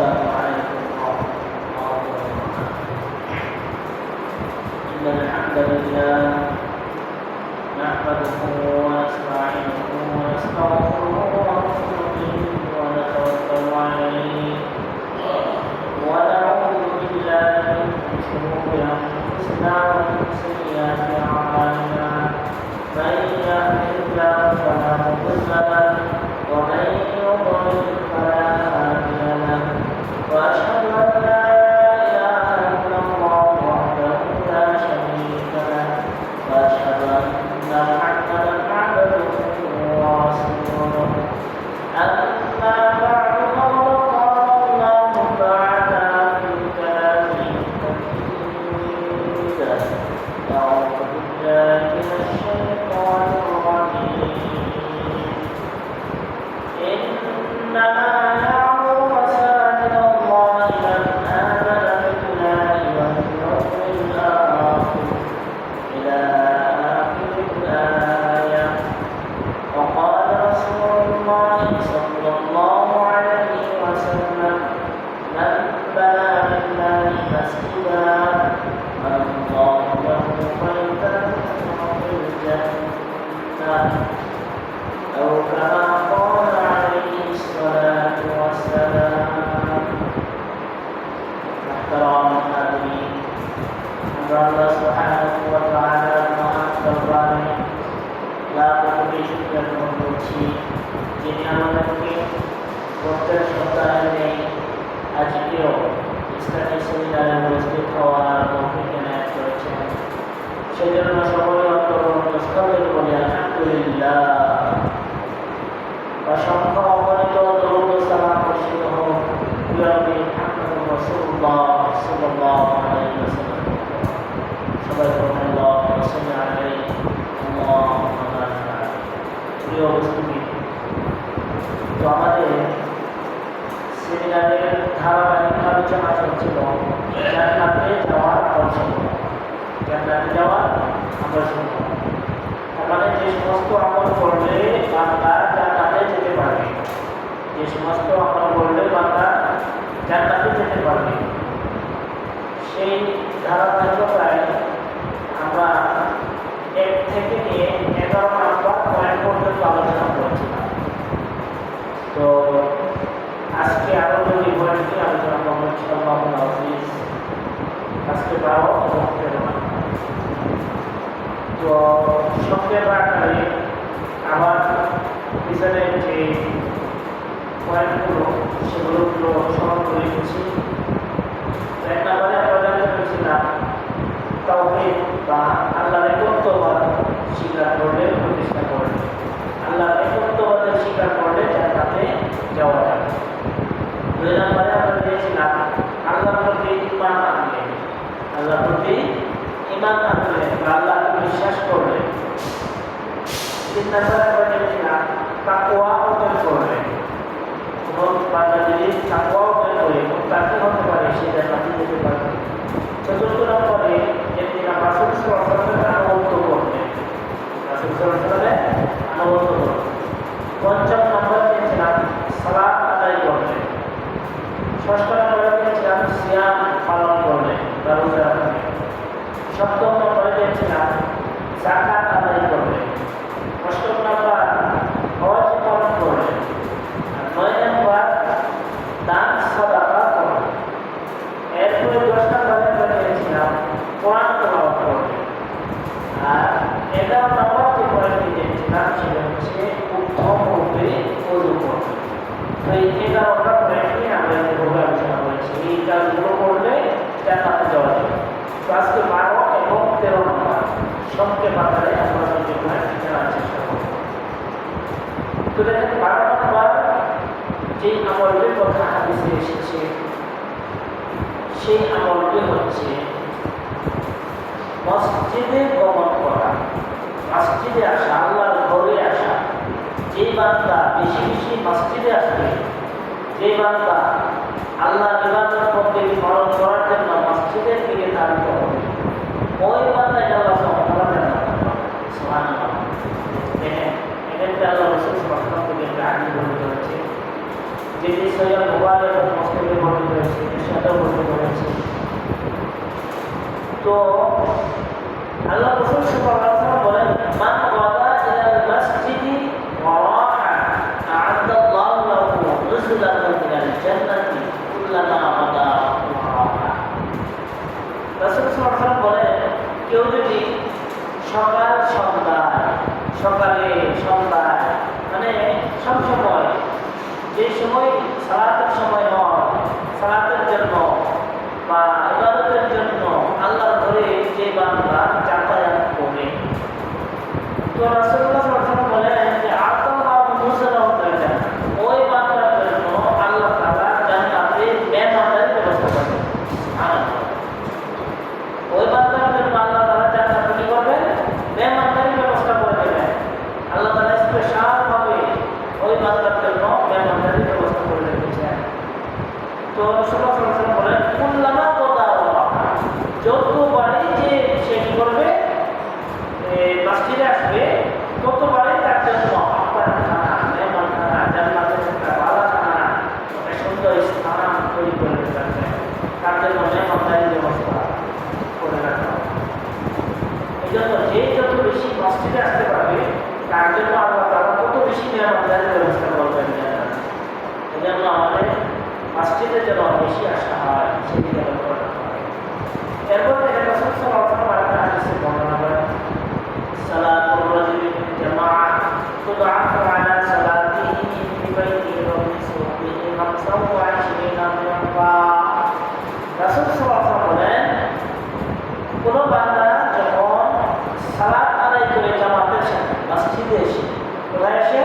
السلام عليكم ورحمة الله وبركاته. إن الحمد لله نحمده ونستعينه ونستغفره ونؤمن به ونتوكل عليه ونعوذ بالله من شرور أنفسنا ومن سيئات أعمالنا. من يهده الله فلا مضل له ومن يضلل فلا هادي له. وأشهد أن لا إله إلا الله وحده لا شريك له وأشهد أن محمدا عبده ورسوله. أما بعد فقد قال الله تعالى في كلامه المجيد: أعوذ بالله من الشيطان الرجيم. إنما يعمر مساجد الله من آمن بالله واليوم الآخر إلى آخر الآية. وقال رسول الله صلى الله عليه وسلم: من بنى لله مسجدا بنى الله له بيتا في الجنة، أو كما قال عليه الصلاة والسلام. محترم الحاضرين، Allah Subhanahu wa Ta'ala Maha Terbaik, lalu bersyukur dan memuji যিনি আমাদেরকে প্রত্যেক সপ্তাহে আজকেও ইসলামী সেমিনারে উপস্থিত হওয়ার তৌফিক এনায়েত করেছেন। সেজন্য সকলে অন্তঃস্থলে বলি আলহামদুলিল্লাহ। অসংখ্য অগণিত দরুদ ও সালাম বর্ষিত হোক প্রিয় নবী মুহাম্মদ রাসূলুল্লাহ সাল্লাল্লাহু আলাইহি ওয়াসাল্লাম। সবাই বলুন আল্লাহুম্মা সাল্লি আলাইহি আল্লাহুম্মা বারিক আলাইহি। প্রিয় উপস্থিতি, তো আমাদের সেমিনারের ধারাবাহিক আলোচনা চলছিল জান্নাতে যাওয়ার আবশ্যকতা। জান্নাতে যাওয়ার আবশ্যকতা মানে যে সমস্ত আমল করলে বান্দা জান্নাতে যেতে পারবে, যে সমস্ত আমল করলে বান্দা জান্নাতে যেতে পারবে, সেই ধারাবাহিকতায় আমরা 1 থেকে নিয়ে 11 নম্বর পয়েন্ট পর্যন্ত আলোচনা করেছিলাম। তো আজকে আরো 2 পয়েন্ট নিয়ে আলোচনা করবো ইনশাআল্লাহ। আজকে 12 এবং 13। তো সংক্ষেপ আকারে আমার পিছনে যে পয়েন্টগুলো সেগুলো স্মরণ করে দিচ্ছি। 1 নম্বরে আমরা জানতে পেরেছিলাম তাওহীদ বা আল্লাহর একত্ববাদ স্বীকার করলে, প্রতিষ্ঠা করলে, আল্লাহর একত্ববাদের স্বীকার করলে জান্নাতে যাওয়া যাবে। 2 নম্বরে আমরা দিয়েছিলাম আল্লাহর প্রতি ঈমান আনলে, আল্লাহর প্রতি ঈমান আনলে বা আল্লাহকে বিশ্বাস করলে। 3 নম্বরে আমরা দিয়েছিলাম তাকওয়া অর্জন করলে। কোন বান্দা যদি তাকওয়া অর্জন করে মুত্তাকি হতে পারে সে জান্নাতে যেতে পারবে। 4 নম্বরে যেদিন রাসূল সাল্লাল্লাহু আলাইহি ওয়াসাল্লামের আনুগত্য করবে, রাসূল সাল্লাল্লাহু আলাইহি ওয়াসাল্লামের আনুগত্য করবে। 5 নম্বরে দিয়েছিলাম সালাত আদায় করবে। 6 নম্বরে দিয়েছিলাম সিয়াম পালন করবে, রোজা রাখবে। 7 নম্বরে দিয়েছিলাম যাকাত আদায় করবে। 8 নম্বর হজ পালন করবে। 9 নম্বর দান সাদাকা করবে। এরপরে 10 নম্বরে দিয়েছিলাম কোরআন তেলাওয়াত করবে। আর 11 নম্বর যে পয়েন্টটি দিয়েছিলাম সেটা হচ্ছে উত্তম রূপে ওযু করবে। তো এই 11টা পয়েন্ট নিয়ে আমরা এভাবে আলোচনা করেছি। এই কাজগুলো করলে জান্নাতে যাওয়া যাবে। তো আজকে 12 এবং 13 নম্বর সংক্ষেপ আকারে আমরা যে পয়েন্ট জানার চেষ্টা করব। তো দেখেন 12 নম্বর যে আমলের কথা হাদিসে এসেছে সেই আমলটি হচ্ছে মসজিদে গমন করা, মসজিদে আসা, আল্লাহর ঘরে আসা। যে বান্দা বেশি বেশি মসজিদে আসবে, যে বান্দা আল্লাহর ইবাদত করতে পালন করার জন্য মসজিদের দিকে ধাবিত হবে, ওই বান্দাকে আল্লাহ সুবহানাহু ওয়া তাআলা জান্নাত দেবেন। সুবহানাল্লাহ। দেখেন এক্ষেত্রে আল্লাহ রাসূল সাল্লাল্লাহু আলাইহি ওয়াসাল্লাম থেকে একটা হাদিস বর্ণিত হয়েছে, যে সৈয়দ বুখারী এবং মুসলিমে বর্ণিত হয়েছে, সেটাও বলতে পেরেছি। তো আল্লাহ রাসূল সাল্লাল্লাহু আলাইহি ওয়াসাল্লাম বলেন, মান গাদা ইলাল মাসজিদি ওয়া রাহা আ'আদাল্লাহু লাহু নুজুলান মিনাল জান্নাতি কুল্লামা গাদা ওয়া রাহা। রাসূল সাল্লাল্লাহু আলাইহি ওয়াসাল্লাম বলেন, কেউ যদি সকালে সন্ধ্যায় মানে সবসময় যে সময় সালাতের সময় হয়, সালাতের জন্য বা ইবাদতের জন্য আল্লাহর ঘরে যে বান্দা যাতায়াত করে, তো রাসূলুল্লাহ সাল্লাল্লাহু আলাইহি ওয়াসাল্লাম বলেন যে আল্লাহ মুসলাম করেন, ওই বান্দার জন্য আল্লাহ তাআলা জান্নাতে মেহমানদারির ব্যবস্থা করেন। ওই বান্দার জন্য আল্লাহ তাআলা জান্নাতে কি করবেন? মেহমানদারির ব্যবস্থা করে দেবেন। আল্লাহ তাআলা স্পেশাল ভাবে ওই বান্দার জন্য মেহমানদারির ব্যবস্থা করে রেখেছেন। তো রাসূলুল্লাহ সাল্লাল্লাহু আলাইহি ওয়াসাল্লাম বলেন, কুল্লামা কদা যতবারই যে সে কি করবে, মসজিদে আসবে, ততবারই তার জন্য আপনার খানা, মেহমান খানা, জান্নাতের একটা ভালো খানা, একটা সুন্দর স্থান তৈরি করে দিতে, তার জন্য মেহমানদারির ব্যবস্থা করে রাখা। এই জন্য যে যত বেশি মসজিদে আসতে পারবে, তার জন্য আল্লাহ তাআলা তত বেশি মেহমানদারির ব্যবস্থা করবেন। এই জন্য আমাদের মসজিদে যেন বেশি আসা হয়, সেদিকে লক্ষ্য রাখা হয়। এরপর রাসূল সাল্লাল্লাহু আলাইহি ওয়াসাল্লাম একটা হাদিসে বর্ণনা করেন, সালাতুর রাজুলি ফিল জামাআহ তুদআফু আলা সালাতিহি ফি বাইতিহি ওয়া ফি সুবিহি 25 মাররা। রাসূল সাল্লাল্লাহু আলাইহি ওয়াসাল্লাম বলেন, কোন বান্দা যখন সালাত আদায় করে জামাতের সাথে মসজিদে এসে, কোথায় এসে?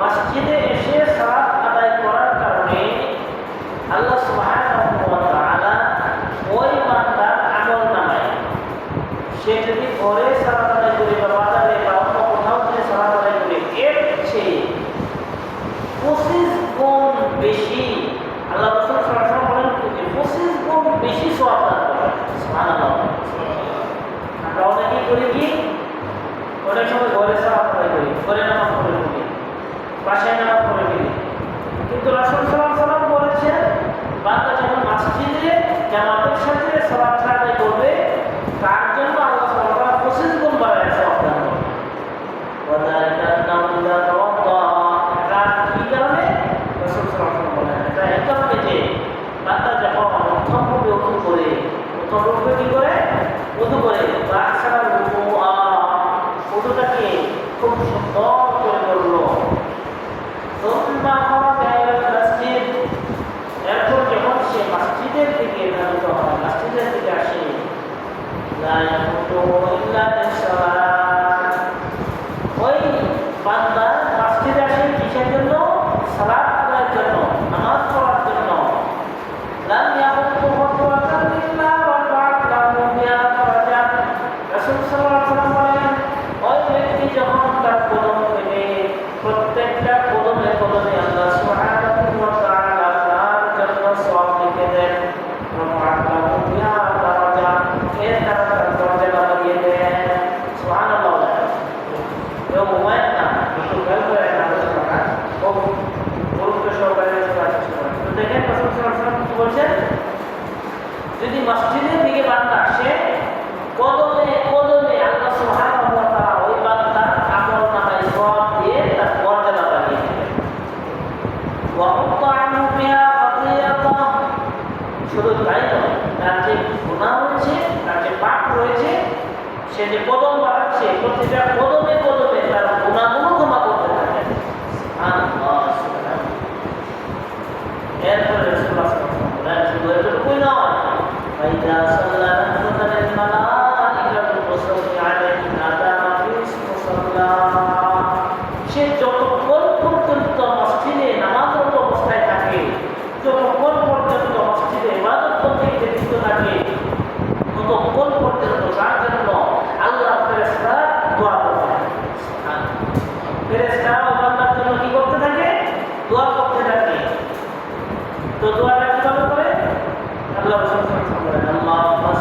মসজিদে এসে সালাত আদায় করার কারণে আল্লাহ সুবহানাহু ওয়া তাআলা ওই বান্দার আমলনামায়, সে যদি ঘরে সালাত আদায় করে বা বাজারে বা অন্য কোথাও যদি সালাত আদায় করে, এর চেয়ে 25 গুণ বেশি আল্লাহ রাসূল সাল্লাল্লাহু আলাইহি ওয়াসাল্লাম বলেন, 25 গুণ বেশি সওয়াব দান করেন। সুবহানাল্লাহ। আমরা অনেকেই করি কি, অনেক সময় ঘরে সালাত আদায় করি, ঘরে নামাজ পড়ে ফেলি, বাসায় নামাজ পড়ে ফেলি, কিন্তু রাসূল সাল্লাল্লাহু আলাইহি ওয়াসাল্লাম বলেছেন, বান্দা যখন মসজিদে জামাতের সাথে সালাত আদায় করবে, তার জন্য আল্লাহ সুবহানাহু ওয়া তাআলা 25 গুণ বাড়ায় সওয়াব দান করবেন। ওয়া যালিকা আন্নাহু ইযা তাওয়াদ্দা, এটা কি কারণে? রাসূল সাল্লাল্লাহু আলাইহি ওয়াসাল্লাম বলেন, এটা এই কারণে যে বান্দা যখন প্রথমভাবে ওযু করে, প্রথমভাবে কি করে? ওযু করে, বা সারা ওযুটাকে খুব সুন্দর করে করলো, এরপর যখন সে মসজিদের দিকে ধাবিত হয়, মসজিদের দিকে আসে, ওই বান্দা মসজিদে আসে কিসের জন্য? সালাত আদায়ের জন্য, নামাজ পড়ার জন্য। রাসূল সাল্লাল্লাহু আলাইহি ওয়াসাল্লাম বলেন, ওই ব্যক্তি যখন তার কদম ফেলে, প্রত্যেকটা কদমে কদমে আল্লাহ সুবহানাহু ওয়া তাআলা তার জন্য সওয়াব লিখে দেন, এর দ্বারা তার দরজা বাড়িয়ে দেন। সুবহানাল্লাহ। কেউ মোবাইল না, একটু খেয়াল করে আলোচনা খুব গুরুত্ব সহকারে চেষ্টা করেন। তো দেখেন রাসূল সাল্লাল্লাহু আলাইহি ওয়াসাল্লাম কি বলছেন, যদি মসজিদের দিকে বান্দা আসে, কদমে কদমে আল্লাহ সুবহানাহু ওয়া তাআলা ওই বান্দার আমলনামায় সওয়াব দিয়ে তার মর্যাদা বাড়িয়ে দিবেন। ওয়া হুত্তা'আনহু বিহা খাতিয়াতাহ, শুধু তাই নয়, তার যে গুনাহ রয়েছে, তার যে পাপ রয়েছে, সে যে কদম বাড়াচ্ছে, প্রতিটা কদমে কদমে তার গুনাহগুলো ক্ষমা করতে থাকেন। সুবহানাল্লাহ, সুবহানাল্লাহ। এরপরে রাসূলুল্লাহ সাল্লাল্লাহু আলাইহি ওয়াসাল্লাম বলেন, শুধু এতটুকুই নয়, ফাইদা সাল্লাল্লাহু আলাইহি মালাইকাতু তুসাল্লি আলাইহি আদামা ফিস মুসাল্লা, সে যতক্ষণ পর্যন্ত মসজিদে নামাজরত অবস্থায় থাকে, যতক্ষণ পর্যন্ত মসজিদে ইবাদত করতে লিপ্ত থাকে, ততক্ষণ পর্যন্ত তার জন্য আল্লাহ ফেরেশতারা দোয়া করতে থাকে। ফেরেশতারা ওই বান্দার জন্য কি করতে থাকে? দোয়া করতে থাকে। তো দোয়াটা কিভাবে করে? আল্লাহ রাসূল সাল্লাল্লাহু আলাইহি ওয়াসাল্লাম বলেন, আল্লাহুম্মা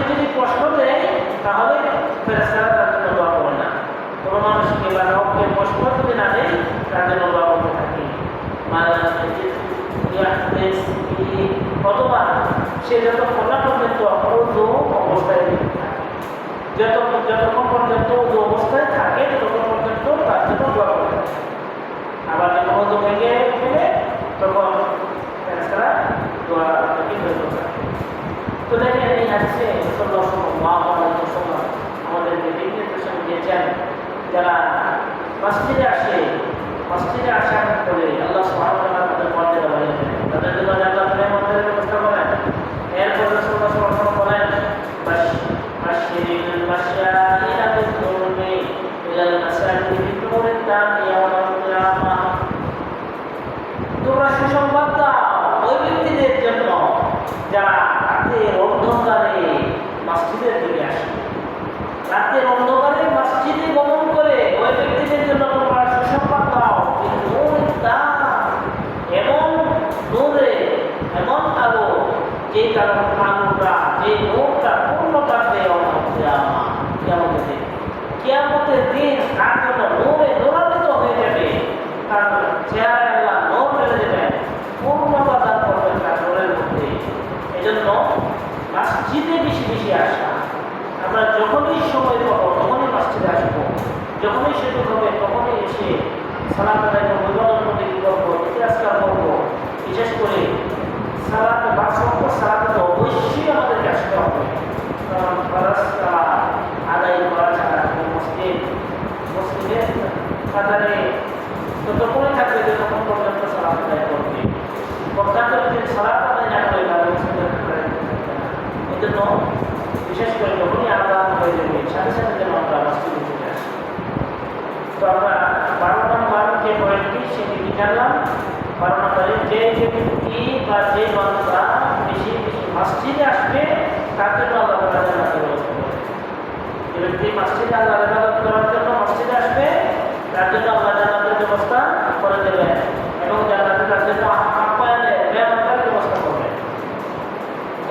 যদি প্রশ্ন দেয় তাহলে ফেরেশতারা তার জন্য দোয়া করে না। কোনো মানুষকে বা কাউকে প্রশ্ন যদি না দেয় তার জন্য দোয়া করতে থাকি। অথবা সে যতক্ষণ না পর্যন্ত উযু অবস্থায় থাকে, যতক্ষণ পর্যন্ত উযু অবস্থায় থাকে ততক্ষণ পর্যন্ত তার জন্য দোয়া করে থাকে। আবার যখন উযু ভেঙে ফেলে তখন ফেরেশতারা দোয়া থেকে বের করতে থাকে। তো দেখেন এই হাদিসে সাল্লাল্লাহু আলাইহি ওয়াসাল্লাম আমাদেরকে নির্দেশন দিয়েছেন, যারা মসজিদে আসার পরে আল্লাহ সুবহানাহু ওয়া তাআলা তাদের মর্যাদা বাড়িয়ে দেন, তাদের জন্য জান্নাতের নেয়ামতের ব্যবস্থা করেন। এরপর রাসূলুল্লাহ সাল্লাল্লাহু আলাইহি ওয়াসাল্লাম বলেন, বাশশিরিল মাশায়িনা বিল-নূরি ইলাল মাসাজিদি বিন-নূরিত তামি ইয়াওমাল কিয়ামাহ। তোমরা সুসংবাদ দাও ওই ব্যক্তিদের জন্য যারা রাতের অন্ধকারে মসজিদের দিকে আসে, রাতের অন্ধকারে মসজিদে গমন করে ওই ব্যক্তিদের জন্য তোমরা সুসংবাদ দাও। এমন নূরে, এমন আলো, যে কারণ আলোটা, যে নূরটা পূর্ণতা দেয় কিয়ামতের দিন তার জন্য নূরে নূরান্বিত হয়ে যাবে, তার চেহারায় আল্লাহ নূর ফেলে দেবেন, পূর্ণতা দান করবেন তার নূরের মধ্যে। এজন্য মসজিদে বেশি বেশি আসা। আমরা যখনই সময় পাবো তখনই মসজিদে আসবো, যখনই সুযোগ হবে তখনই এসে সালাত আদায় করবো, ইবাদত করবো, ইতিহাসকার করবো। বিশেষ করে সালাত সালাতে অবশ্যই আমাদেরকে আসতে হবে, কারণ ফরজ আদায় করা ছাড়া মসজিদের কাতারে ততক্ষণই থাকবে যতক্ষণ পর্যন্ত সালাত আদায় করবে। পর্যাপ্ত যদি সালাত আদায় না করে তাহলে মসজিদের কাতারে থাকবে না। এই জন্য বিশেষ করে যখনই আদান হয়ে যাবে সাথে সাথে যেন আমরা মসজিদে চলে আসি। তো আমরা 12 নম্বর যে পয়েন্টটি সেটি জানলাম। 12 নম্বরে যে ব্যক্তি বা যে বান্দা বেশি বেশি মসজিদে আসবে তার জন্য আল্লাহ তাআলা জান্নাতের ব্যবস্থা করবেন। যে ব্যক্তি মসজিদে আল্লাহর ইবাদত করার জন্য মসজিদে আসবে তার জন্য আল্লাহ জান্নাতের ব্যবস্থা করে দেবেন এবং জান্নাতে তার জন্য আপ্যায়নের নিয়ামতের ব্যবস্থা করবেন।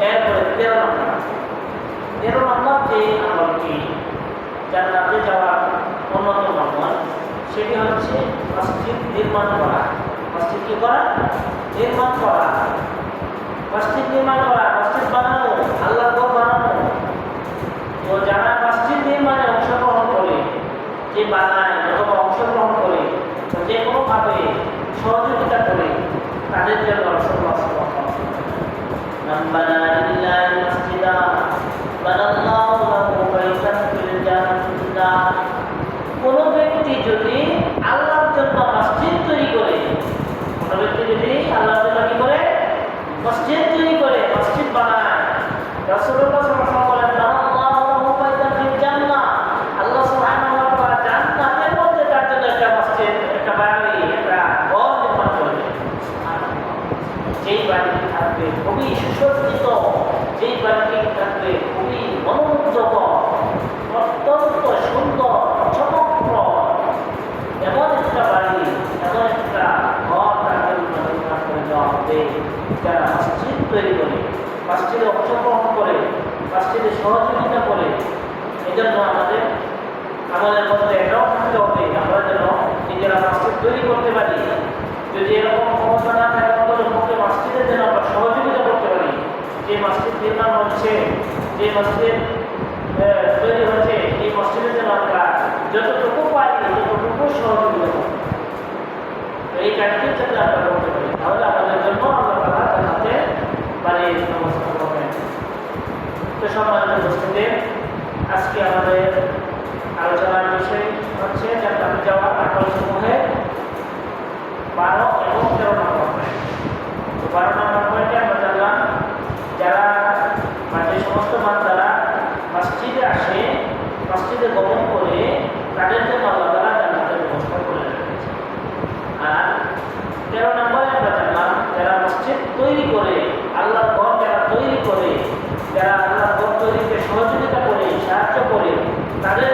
এরপরে 13 নম্বর যে আমলটি জান্নাতে যাওয়ার অন্যতম আমল, সেটি হচ্ছে মসজিদ নির্মাণ করা। মসজিদ কি করা? নির্মাণ করা। মসজিদ নির্মাণ করা, মসজিদ বানানো, আল্লাহর ঘর বানানো। তো যারা মসজিদ নির্মাণে অংশগ্রহণ করে, যে বানায় অথবা অংশগ্রহণ করে, যে কোনোভাবে সহযোগিতা করে, তাদের জন্য কোন ব্যক্তি যদি আল্লাহর জন্য মসজিদ তৈরি করে, কোন ব্যক্তি যদি আল্লাহর জন্য কি করে? মসজিদ তৈরি করে, মসজিদ বানায়। রাসূলুল্লাহ সাল্লাল্লাহু আলাইহি ওয়াসাল্লাম বলেন, আল্লাহু বাইতান ফিল জান্নাহ, আল্লাহ সুবহানাহু ওয়া তাআলা জান্নাতের মধ্যে তার জন্য একটা মসজিদ, একটা বাড়ি, একটা ঘর নির্মাণ করবেন। যেই বাড়িটি থাকবে খুবই সুসজ্জিত, যেই বাড়িটি থাকবে খুবই মনোমুগ্ধকর, অত্যন্ত সুন্দর, চমকপ্রদ, এমন একটা বাড়ি, এমন একটা ঘর তার জন্য নির্মাণ করে দেওয়া হবে। যারা মসজিদ তৈরি করে, মসজিদে অংশগ্রহণ করে, মসজিদে সহযোগিতা করে, এজন্য আমাদের মধ্যে এটাও থাকতে হবে আমরা যেন নিজেরা মসজিদ তৈরি করতে পারি। যদি এরকম ক্ষমতা না থাকে আমাদের মধ্যে মসজিদের যেন আমরা সহযোগিতা করতে পারি। যে মসজিদ নির্মাণ হচ্ছে, যে মসজিদ তৈরি হচ্ছে, এই মসজিদের যেন আমরা যতটুকু পারি ততটুকু সহযোগিতা করব। এই কাজটি যাতে আমরা করতে পারি, তাহলে আমাদের জন্য আল্লাহ তাআলা জান্নাতে বাড়ির ব্যবস্থা করবেন। তো সম্মানিত উপস্থিতি, আজকে আমাদের আলোচনার বিষয় হচ্ছে জান্নাতে যাওয়ার আকর্ষণসমূহের 12 এবং 13 নম্বর পয়েন্ট। তো 12 নম্বর পয়েন্টে আমরা জানলাম যারা যে সমস্ত বান্দারা মসজিদে আসে, মসজিদে গমন করে, তাদের জন্য আল্লাহ তাআলা জান্নাতের ব্যবস্থা করে রেখেছে। আর 13 নম্বরে আমরা জানলাম যারা মসজিদ তৈরি করে, আল্লাহর ঘর যারা তৈরি করে, যারা আল্লাহর ঘর তৈরিতে সহযোগিতা করে, সাহায্য করে, তাদের